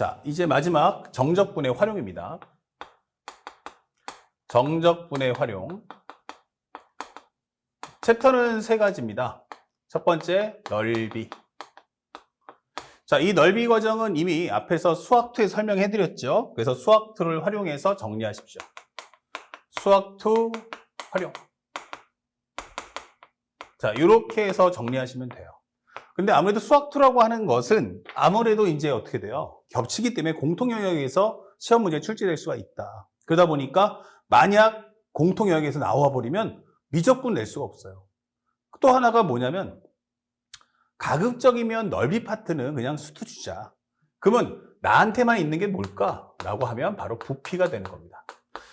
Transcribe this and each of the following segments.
자, 이제 마지막 정적분의 활용입니다. 정적분의 활용. 챕터는 세 가지입니다. 첫 번째, 넓이. 자, 이 넓이 과정은 이미 앞에서 수학2에 설명해드렸죠. 그래서 수학2를 활용해서 정리하십시오. 수학2 활용. 자, 이렇게 해서 정리하시면 돼요. 근데 아무래도 수학2라고 하는 것은 아무래도 이제 어떻게 돼요? 겹치기 때문에 공통 영역에서 시험 문제에 출제될 수가 있다. 그러다 보니까 만약 공통 영역에서 나와 버리면 미적분 낼 수가 없어요. 또 하나가 뭐냐면 가급적이면 넓이 파트는 그냥 수투 주자. 그러면 나한테만 있는 게 뭘까라고 하면 바로 부피가 되는 겁니다.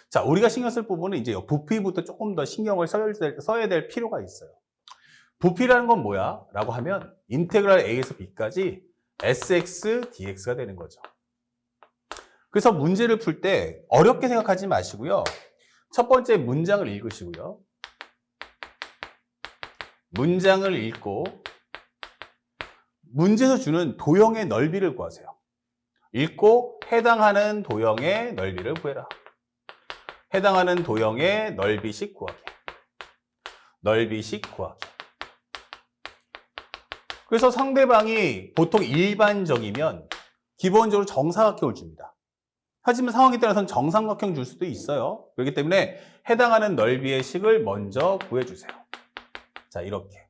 자, 우리가 신경 쓸 부분은 이제 부피부터 조금 더 신경을 써야 될 필요가 있어요. 부피라는 건 뭐야? 라고 하면 인테그랄 a에서 b까지 sx dx가 되는 거죠. 그래서 문제를 풀 때 어렵게 생각하지 마시고요. 첫 번째 문장을 읽으시고요. 문장을 읽고 문제에서 주는 도형의 넓이를 구하세요. 읽고 해당하는 도형의 넓이를 구해라. 해당하는 도형의 넓이식 구하기. 넓이식 구하기. 그래서 상대방이 보통 일반적이면 기본적으로 정사각형을 줍니다. 하지만 상황에 따라서는 정삼각형 줄 수도 있어요. 그렇기 때문에 해당하는 넓이의 식을 먼저 구해주세요. 자, 이렇게.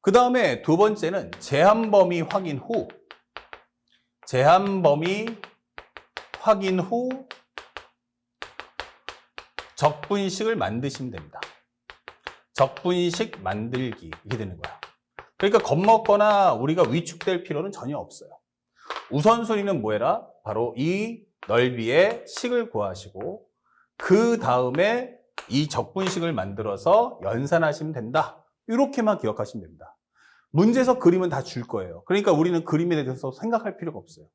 그 다음에 두 번째는 제한범위 확인 후, 제한범위 확인 후 적분식을 만드시면 됩니다. 적분식 만들기, 이게 되는 거야. 그러니까 겁먹거나 우리가 위축될 필요는 전혀 없어요. 우선순위는 뭐해라? 바로 이 넓이의 식을 구하시고 그 다음에 이 적분식을 만들어서 연산하시면 된다. 이렇게만 기억하시면 됩니다. 문제에서 그림은 다 줄 거예요. 그러니까 우리는 그림에 대해서 생각할 필요가 없어요.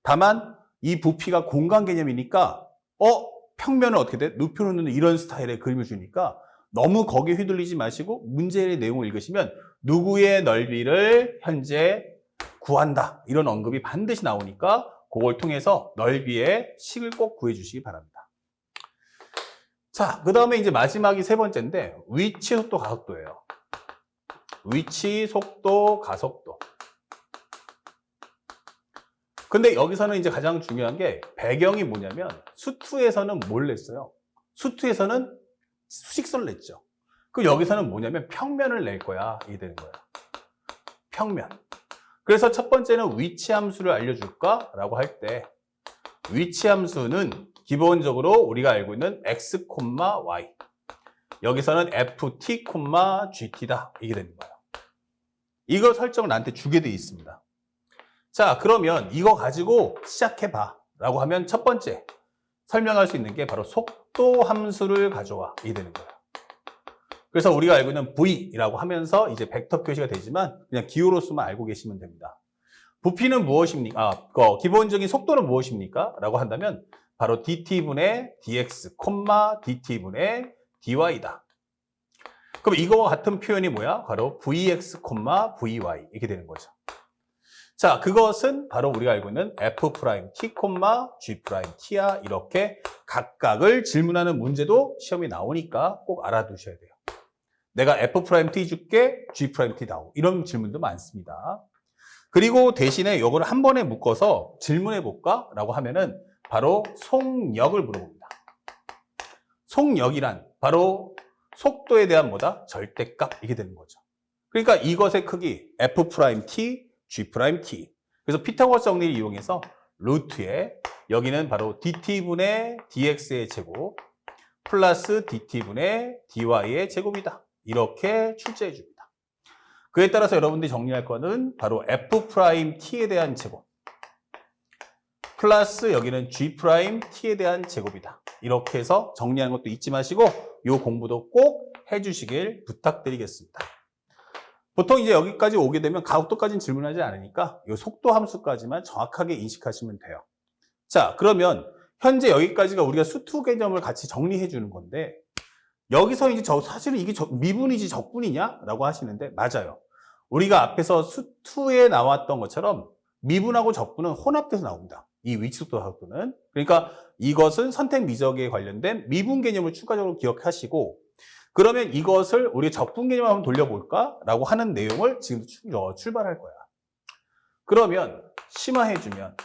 다만 이 부피가 공간 개념이니까 평면은 어떻게 돼? 높이로는 이런 스타일의 그림을 주니까 너무 거기에 휘둘리지 마시고 문제의 내용을 읽으시면 누구의 넓이를 현재 구한다. 이런 언급이 반드시 나오니까 그걸 통해서 넓이의 식을 꼭 구해주시기 바랍니다. 자, 그 다음에 이제 마지막이 세 번째인데 위치, 속도, 가속도예요. 위치, 속도, 가속도. 근데 여기서는 이제 가장 중요한 게 배경이 뭐냐면 수투에서는 뭘 냈어요? 수투에서는 수직선을 냈죠. 그럼 여기서는 뭐냐면 평면을 낼 거야. 이게 되는 거야. 평면. 그래서 첫 번째는 위치 함수를 알려줄까? 라고 할 때 위치 함수는 기본적으로 우리가 알고 있는 x, y. 여기서는 ft, gt다. 이게 되는 거예요. 이거 설정을 나한테 주게 돼 있습니다. 자, 그러면 이거 가지고 시작해봐. 라고 하면 첫 번째 설명할 수 있는 게 바로 속도 함수를 가져와. 이게 되는 거예요. 그래서 우리가 알고 있는 v라고 하면서 이제 벡터 표시가 되지만 그냥 기호로서만 알고 계시면 됩니다. 부피는 무엇입니까? 기본적인 속도는 무엇입니까? 라고 한다면 바로 dt분의 dx, dt분의 dy다. 그럼 이거와 같은 표현이 뭐야? 바로 vx, vy 이렇게 되는 거죠. 자, 그것은 바로 우리가 알고 있는 f't, g't야. 이렇게 각각을 질문하는 문제도 시험에 나오니까 꼭 알아두셔야 돼요. 내가 f't 줄게, g't 나오. 이런 질문도 많습니다. 그리고 대신에 이걸 한 번에 묶어서 질문해 볼까? 라고 하면은 바로 속력을 물어봅니다. 속력이란 바로 속도에 대한 뭐다? 절대값. 이게 되는 거죠. 그러니까 이것의 크기 f't, g't. 그래서 피타고라스 정리를 이용해서 루트에 여기는 바로 dt분의 dx의 제곱 플러스 dt분의 dy의 제곱이다. 이렇게 출제해 줍니다. 그에 따라서 여러분들이 정리할 거는 바로 f't에 대한 제곱 플러스 여기는 g't에 대한 제곱이다. 이렇게 해서 정리하는 것도 잊지 마시고 이 공부도 꼭 해주시길 부탁드리겠습니다. 보통 이제 여기까지 오게 되면 가속도까지는 질문하지 않으니까 이 속도 함수까지만 정확하게 인식하시면 돼요. 자, 그러면 현재 여기까지가 우리가 수투 개념을 같이 정리해 주는 건데 여기서 이제 사실은 이게 미분이지 적분이냐? 라고 하시는데 맞아요. 우리가 앞에서 수투에 나왔던 것처럼 미분하고 적분은 혼합돼서 나옵니다. 이 위치속도 각도는. 그러니까 이것은 선택 미적에 관련된 미분 개념을 추가적으로 기억하시고, 그러면 이것을 우리 적분 개념을 한번 돌려볼까라고 하는 내용을 지금 출발할 거야. 그러면 심화해주면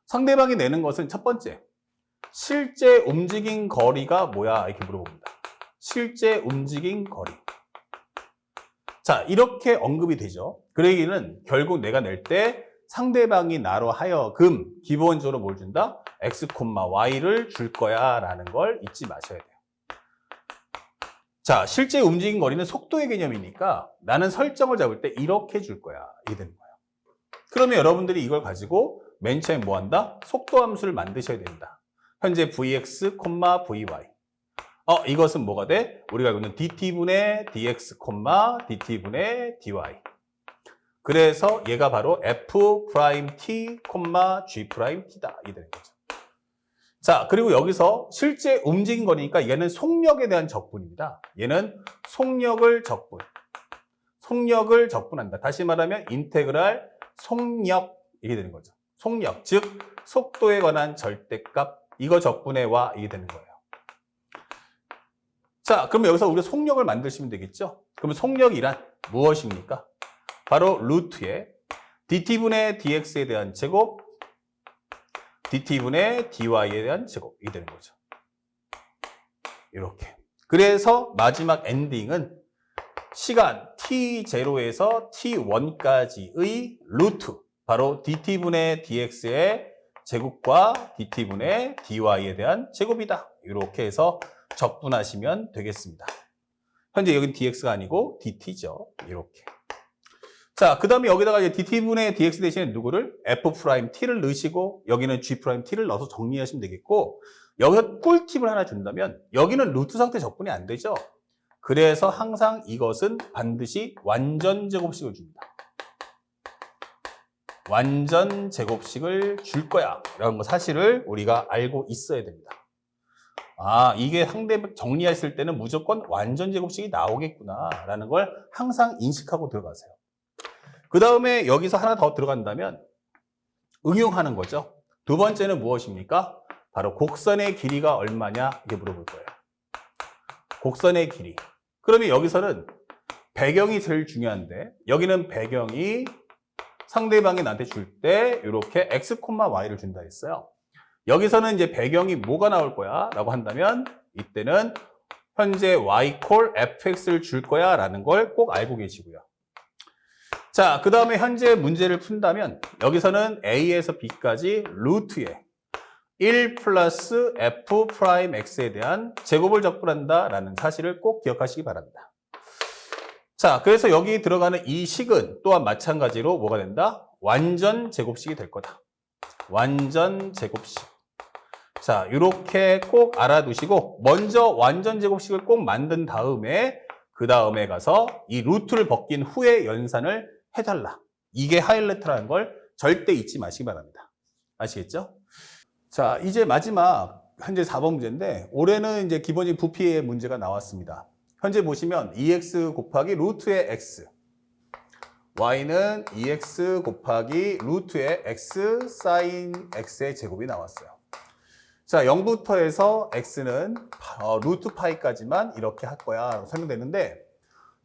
상대방이 내는 것은 첫 번째, 실제 움직인 거리가 뭐야? 이렇게 물어봅니다. 실제 움직인 거리. 자, 이렇게 언급이 되죠. 그 얘기는 결국 내가 낼 때 상대방이 나로 하여금 기본적으로 뭘 준다? x, y를 줄 거야 라는 걸 잊지 마셔야 돼요. 자, 실제 움직인 거리는 속도의 개념이니까 나는 설정을 잡을 때 이렇게 줄 거야. 이게 되는 거예요. 그러면 여러분들이 이걸 가지고 맨 처음에 뭐 한다? 속도 함수를 만드셔야 된다. 현재 vx, vy. 이것은 뭐가 돼? 우리가 알고 있는 dt분의 dx, dt분의 dy. 그래서 얘가 바로 f't, g't다. 이 되는 거죠. 자, 그리고 여기서 실제 움직인 거니까 얘는 속력에 대한 적분입니다. 얘는 속력을 적분한다. 다시 말하면 인테그랄 속력 이게 되는 거죠. 속력, 즉 속도에 관한 절대값 이거 적분해 와 이게 되는 거예요. 자, 그러면 여기서 우리가 속력을 만드시면 되겠죠? 그러면 속력이란 무엇입니까? 바로 루트에 dt분의 dx에 대한 제곱, dt분의 dy에 대한 제곱이 되는 거죠. 이렇게. 그래서 마지막 엔딩은 시간 t0에서 t1까지의 루트, 바로 dt분의 dx의 제곱과 dt분의 dy에 대한 제곱이다. 이렇게 해서 적분하시면 되겠습니다. 현재 여기는 dx가 아니고 dt죠. 이렇게. 자, 그 다음에 여기다가 이제 dt분의 dx 대신에 누구를? f't를 넣으시고 여기는 g't를 넣어서 정리하시면 되겠고, 여기서 꿀팁을 하나 준다면 여기는 루트 상태 적분이 안 되죠. 그래서 항상 이것은 반드시 완전 제곱식을 줍니다. 완전 제곱식을 줄 거야 라는 거 사실을 우리가 알고 있어야 됩니다. 아, 이게 상대 정리했을 때는 무조건 완전 제곱식이 나오겠구나 라는 걸 항상 인식하고 들어가세요. 그 다음에 여기서 하나 더 들어간다면 응용하는 거죠. 두 번째는 무엇입니까? 바로 곡선의 길이가 얼마냐 이렇게 물어볼 거예요. 곡선의 길이. 그러면 여기서는 배경이 제일 중요한데 여기는 배경이 상대방이 나한테 줄 때 이렇게 x, y를 준다 했어요. 여기서는 이제 배경이 뭐가 나올 거야 라고 한다면 이때는 현재 y 콜 fx를 줄 거야 라는 걸 꼭 알고 계시고요. 자, 그 다음에 현재 문제를 푼다면 여기서는 a에서 b까지 루트에 1 플러스 f 프라임 x에 대한 제곱을 적분한다 라는 사실을 꼭 기억하시기 바랍니다. 자, 그래서 여기 들어가는 이 식은 또한 마찬가지로 뭐가 된다? 완전 제곱식이 될 거다. 완전 제곱식. 자, 이렇게 꼭 알아두시고 먼저 완전 제곱식을 꼭 만든 다음에 그 다음에 가서 이 루트를 벗긴 후에 연산을 해달라. 이게 하이라이트라는 걸 절대 잊지 마시기 바랍니다. 아시겠죠? 자, 이제 마지막 현재 4번 문제인데 올해는 이제 기본적인 부피의 문제가 나왔습니다. 현재 보시면 2x 곱하기 루트의 x, y는 2x 곱하기 루트의 x 사인 x의 제곱이 나왔어요. 자, 0부터 해서 x는 루트 파이까지만 이렇게 할 거야 설명되는데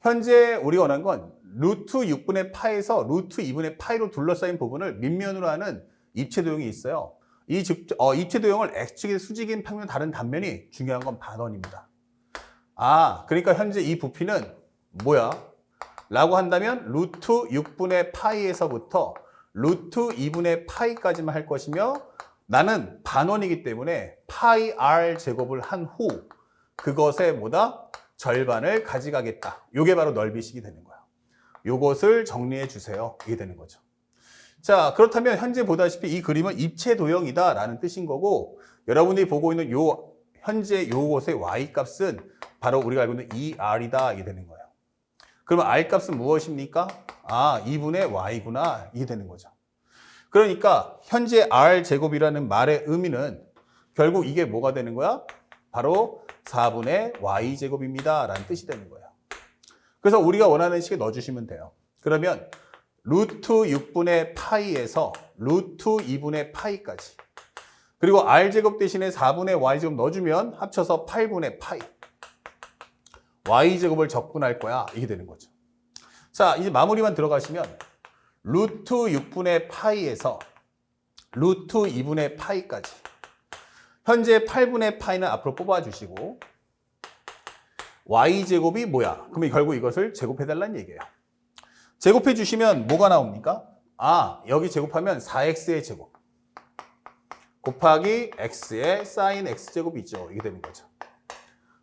현재 우리가 원하는 건 루트 6분의 파에서 루트 2분의 파이로 둘러싸인 부분을 밑면으로 하는 입체도형이 있어요. 이 입체도형을 x축의 수직인 평면 다른 단면이 중요한 건 반원입니다. 아, 그러니까 현재 이 부피는 뭐야? 라고 한다면 루트 6분의 파이에서부터 루트 2분의 파이까지만 할 것이며 나는 반원이기 때문에 파이 r 제곱을 한 후 그것의 뭐다? 절반을 가져가겠다. 요게 바로 넓이식이 되는 거야. 요것을 정리해 주세요. 이게 되는 거죠. 자, 그렇다면 현재 보다시피 이 그림은 입체 도형이다 라는 뜻인 거고 여러분들이 보고 있는 요 현재 요것의 y 값은 바로 우리가 알고 있는 2r이다 이게 되는 거예요. 그러면 r 값은 무엇입니까? 아, 2분의 y구나 이게 되는 거죠. 그러니까 현재 r 제곱이라는 말의 의미는 결국 이게 뭐가 되는 거야? 바로 4분의 y 제곱입니다 라는 뜻이 되는 거예요. 그래서 우리가 원하는 식에 넣어주시면 돼요. 그러면 루트 6분의 파이에서 루트 2분의 파이까지. 그리고 r제곱 대신에 4분의 y제곱 넣어주면 합쳐서 8분의 파이. y제곱을 적분할 거야. 이게 되는 거죠. 자, 이제 마무리만 들어가시면 루트 6분의 파이에서 루트 2분의 파이까지. 현재 8분의 파이는 앞으로 뽑아주시고 y제곱이 뭐야? 그러면 결국 이것을 제곱해달라는 얘기예요. 제곱해 주시면 뭐가 나옵니까? 아, 여기 제곱하면 4x의 제곱 곱하기 x의 sin x제곱이죠. 이게 되는 거죠.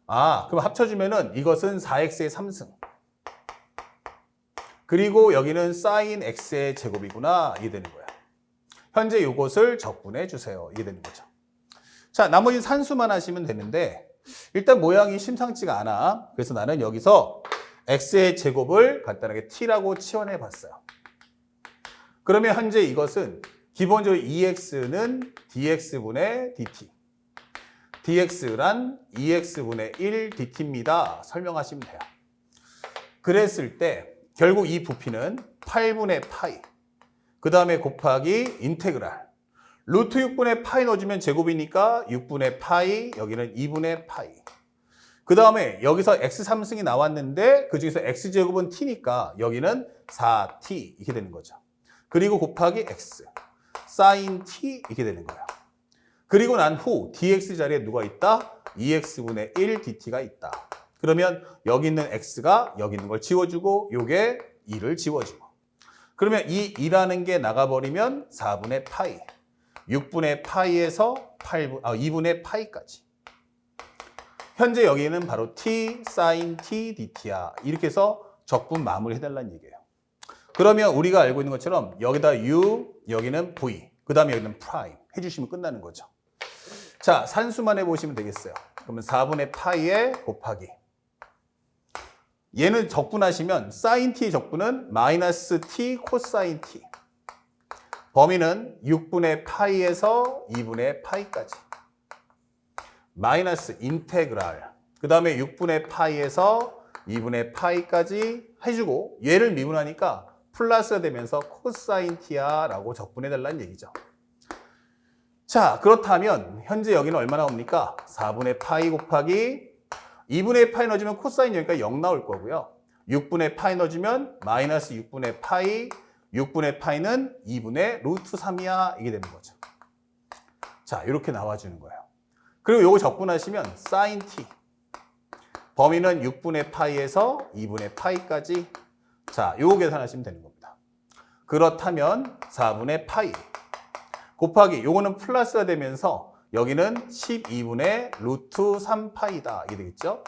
아, 그럼 합쳐주면은 이것은 4x의 3승. 그리고 여기는 sin x의 제곱이구나. 이게 되는 거야. 현재 이것을 적분해 주세요. 이게 되는 거죠. 자, 나머지 산수만 하시면 되는데 일단 모양이 심상치가 않아. 그래서 나는 여기서 x의 제곱을 간단하게 t라고 치환해 봤어요. 그러면 현재 이것은 기본적으로 2x는 dx분의 dt. dx란 2x분의 1 dt입니다. 설명하시면 돼요. 그랬을 때 결국 이 부피는 8분의 파이. 그 다음에 곱하기 인테그랄. 루트 6분의 파이 넣어주면 제곱이니까 6분의 파이, 여기는 2분의 파이. 그 다음에 여기서 x3승이 나왔는데 그 중에서 x제곱은 t니까 여기는 4t 이렇게 되는 거죠. 그리고 곱하기 x, sin t 이렇게 되는 거예요. 그리고 난 후 dx 자리에 누가 있다? 2x분의 1 dt가 있다. 그러면 여기 있는 x가 여기 있는 걸 지워주고 요게 2를 지워주고. 그러면 이 2라는 게 나가버리면 4분의 파이. 6분의 파이에서 2분의 파이까지. 현재 여기는 바로 t, sin t, dt야. 이렇게 해서 적분 마무리 해달라는 얘기예요. 그러면 우리가 알고 있는 것처럼 여기다 u, 여기는 v, 그 다음에 여기는 프라임 해주시면 끝나는 거죠. 자, 산수만 해보시면 되겠어요. 그러면 4분의 파이에 곱하기. 얘는 적분하시면 sin t의 적분은 마이너스 t 코사인 t. 범위는 6분의 파이에서 2분의 파이까지. 마이너스 인테그랄. 그 다음에 6분의 파이에서 2분의 파이까지 해주고 얘를 미분하니까 플러스가 되면서 코사인 t야 라고 적분해달라는 얘기죠. 자, 그렇다면 현재 여기는 얼마 나옵니까? 4분의 파이 곱하기 2분의 파이 넣어주면 코사인 여기가 0 나올 거고요. 6분의 파이 넣어주면 마이너스 6분의 파이, 6분의 파이는 2분의 루트 3이야. 이게 되는 거죠. 자, 이렇게 나와주는 거예요. 그리고 요거 적분하시면 sin t. 범위는 6분의 파이에서 2분의 파이까지. 자, 요거 계산하시면 되는 겁니다. 그렇다면 4분의 파이 곱하기 요거는 플러스가 되면서 여기는 12분의 루트 3파이다. 이게 되겠죠?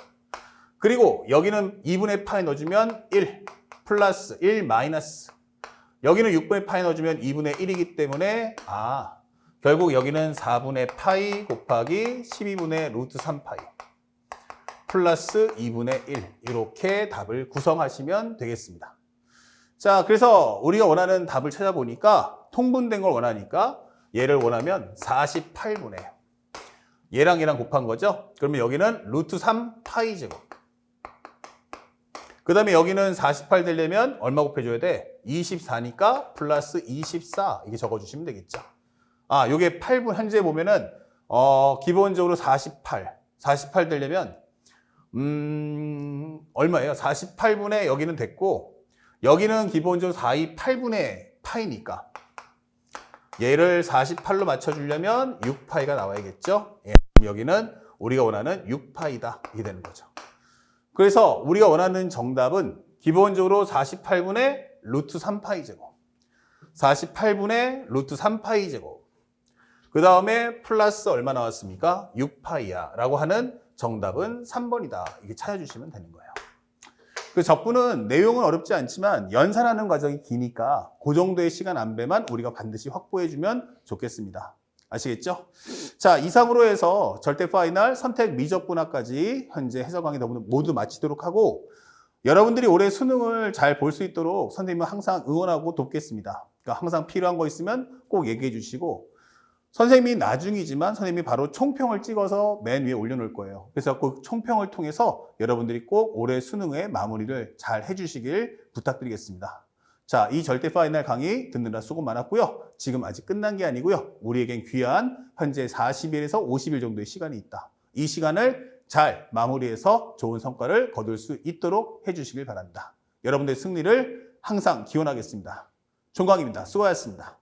그리고 여기는 2분의 파이 넣어주면 1 플러스 1 마이너스. 여기는 6분의 파이 넣어주면 2분의 1이기 때문에 결국 여기는 4분의 파이 곱하기 12분의 루트 3파이 플러스 2분의 1 이렇게 답을 구성하시면 되겠습니다. 자, 그래서 우리가 원하는 답을 찾아보니까 통분된 걸 원하니까 얘를 원하면 48분의 얘랑 얘랑 곱한 거죠. 그러면 여기는 루트 3파이 제곱. 그 다음에 여기는 48 되려면 얼마 곱해줘야 돼? 24니까 플러스 24 이게 적어주시면 되겠죠. 요게 8분 현재 보면은 기본적으로 48 되려면 얼마예요? 48분의 여기는 됐고 여기는 기본적으로 4이 8분의 파이니까 얘를 48로 맞춰주려면 6파이가 나와야겠죠. 여기는 우리가 원하는 6파이다 이게 되는 거죠. 그래서 우리가 원하는 정답은 기본적으로 48분의 루트 3파이 제곱 48분의 루트 3파이 제곱 그 다음에 플러스 얼마 나왔습니까? 6파이야 라고 하는 정답은 3번이다. 이게 찾아주시면 되는 거예요. 그 적분은 내용은 어렵지 않지만 연산하는 과정이 기니까 그 정도의 시간 안배만 우리가 반드시 확보해주면 좋겠습니다. 아시겠죠? 자, 이상으로 해서 절대 파이널 선택 미적분학까지 현재 해설 강의 모두 마치도록 하고 여러분들이 올해 수능을 잘 볼 수 있도록 선생님은 항상 응원하고 돕겠습니다. 그러니까 항상 필요한 거 있으면 꼭 얘기해 주시고 선생님이 나중이지만 선생님이 바로 총평을 찍어서 맨 위에 올려놓을 거예요. 그래서 그 총평을 통해서 여러분들이 꼭 올해 수능의 마무리를 잘 해주시길 부탁드리겠습니다. 자, 이 절대 파이널 강의 듣느라 수고 많았고요. 지금 아직 끝난 게 아니고요. 우리에겐 귀한 현재 40일에서 50일 정도의 시간이 있다. 이 시간을 잘 마무리해서 좋은 성과를 거둘 수 있도록 해주시길 바랍니다. 여러분들의 승리를 항상 기원하겠습니다. 종광입니다. 수고하셨습니다.